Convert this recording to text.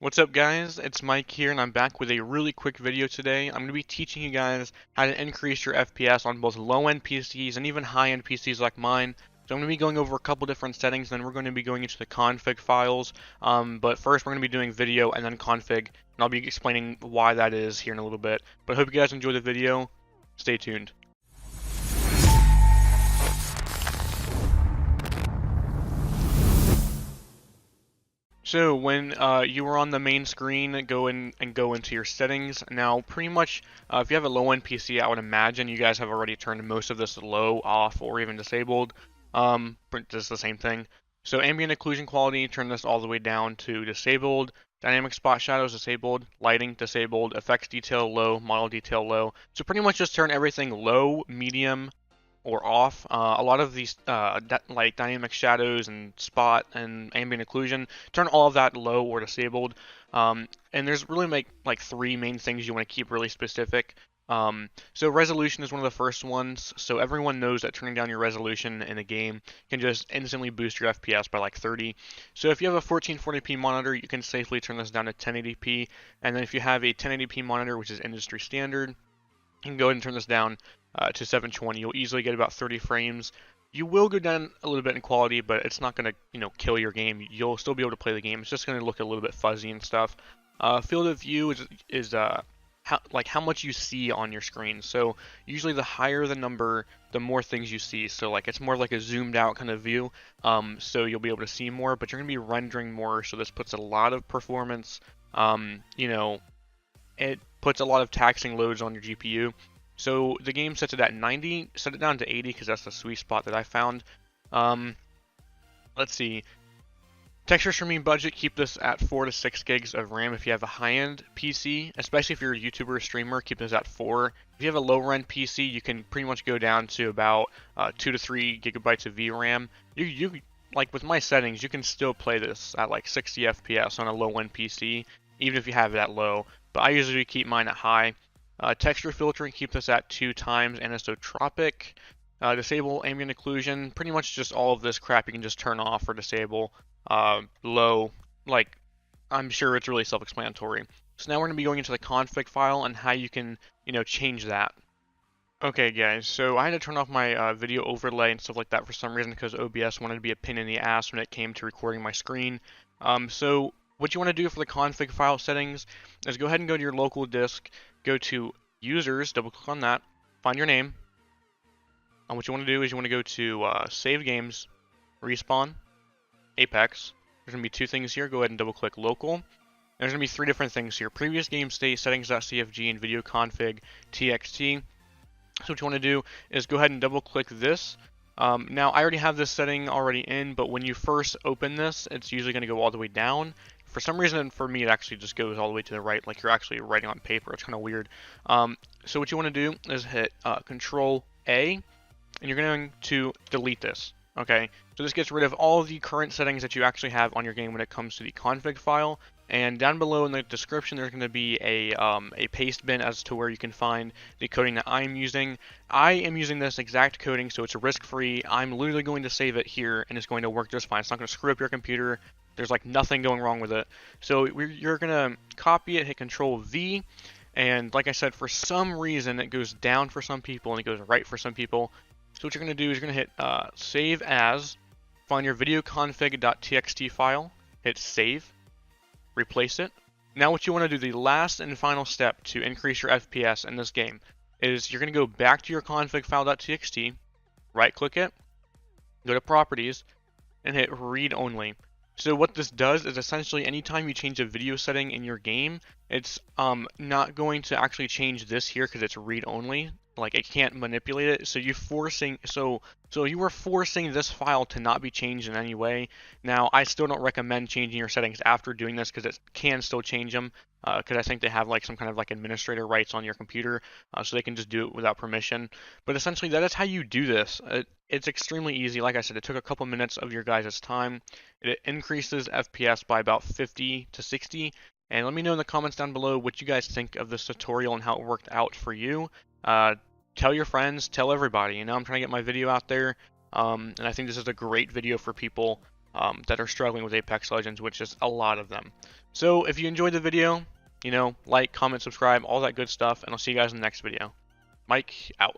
What's up guys, it's Mike here and I'm back with a really quick video today. I'm going to be teaching you guys how to increase your FPS on both low-end PCs and even high-end PCs like mine. So I'm going to be going over a couple different settings, then we're going to be going into the config files. But first we're going to be doing video and then config, and I'll be explaining why that is here in a little bit. But I hope you guys enjoy the video. Stay tuned. So when you are on the main screen, go in and go into your settings. Now, pretty much, if you have a low-end PC, I would imagine you guys have already turned most of this low, off, or even disabled. But just the same thing. So ambient occlusion quality, turn this all the way down to disabled. Dynamic spot shadows disabled. Lighting disabled. Effects detail low. Model detail low. So pretty much just turn everything low, medium, or off. A lot of these like dynamic shadows and spot and ambient occlusion, turn all of that low or disabled. And there's really like three main things you want to keep really specific. So resolution is one of the first ones. So everyone knows that turning down your resolution in a game can just instantly boost your FPS by like 30. So if you have a 1440p monitor, you can safely turn this down to 1080p. And then if you have a 1080p monitor, which is industry standard, you can go ahead and turn this down to 720. You'll easily get about 30 frames. You will go down a little bit in quality, but it's not going to, kill your game. You'll still be able to play the game. It's just going to look a little bit fuzzy and stuff. Field of view is how much you see on your screen. So usually the higher the number, the more things you see. So like it's more like a zoomed out kind of view. So you'll be able to see more, but you're going to be rendering more. So this puts a lot of performance. It puts a lot of taxing loads on your GPU. So the game sets it at 90, set it down to 80 because that's the sweet spot that I found. Let's see. Texture streaming budget, keep this at 4 to 6 gigs of RAM if you have a high-end PC, especially if you're a YouTuber or streamer, keep this at 4. If you have a low-end PC, you can pretty much go down to about 2 to 3 gigabytes of VRAM. You like with my settings, you can still play this at like 60 FPS on a low-end PC, even if you have it at low. But I usually keep mine at high. Texture filtering, keep this at 2 times anisotropic. Disable ambient occlusion, pretty much just all of this crap you can just turn off or disable. Low, like, I'm sure it's really self-explanatory. So now we're going to be going into the config file and how you can, change that. Okay guys, so I had to turn off my video overlay and stuff like that for some reason because OBS wanted to be a pain in the ass when it came to recording my screen. So what you want to do for the config file settings is go ahead and go to your local disk, go to users, double click on that, find your name. And what you want to do is you want to go to save games, respawn, Apex. There's going to be two things here. Go ahead and double click local. And there's going to be three different things here. Previous game state, settings.cfg, and video config txt. So what you want to do is go ahead and double click this. Now I already have this setting already in, but when you first open this, it's usually going to go all the way down. For some reason, for me, it actually just goes all the way to the right, like you're actually writing on paper. It's kind of weird. So what you want to do is hit Control A, and you're going to delete this. Okay, so this gets rid of all the current settings that you actually have on your game when it comes to the config file. And down below in the description, there's going to be a paste bin as to where you can find the coding that I'm using. I am using this exact coding, so it's risk-free. I'm literally going to save it here, and it's going to work just fine. It's not going to screw up your computer. There's like nothing going wrong with it. So you're going to copy it, hit Control V, and like I said, for some reason it goes down for some people and it goes right for some people. So what you're going to do is you're going to hit Save As, find your videoconfig.txt file, hit Save, replace it. Now what you want to do, the last and final step to increase your FPS in this game, is you're going to go back to your config file.txt, right click it, go to Properties, and hit Read Only. So what this does is essentially anytime you change a video setting in your game, it's not going to actually change this here because it's read only. Like it can't manipulate it. So you are forcing this file to not be changed in any way. Now I still don't recommend changing your settings after doing this because it can still change them. Because I think they have like some kind of like administrator rights on your computer, so they can just do it without permission. But essentially, that is how you do this. It's extremely easy. Like I said, it took a couple minutes of your guys' time. It increases FPS by about 50 to 60. And let me know in the comments down below what you guys think of this tutorial and how it worked out for you. Tell your friends, tell everybody. I'm trying to get my video out there, and I think this is a great video for people. that are struggling with Apex Legends, which is a lot of them. So if you enjoyed the video, like, comment, subscribe, all that good stuff, and I'll see you guys in the next video. Mike, out.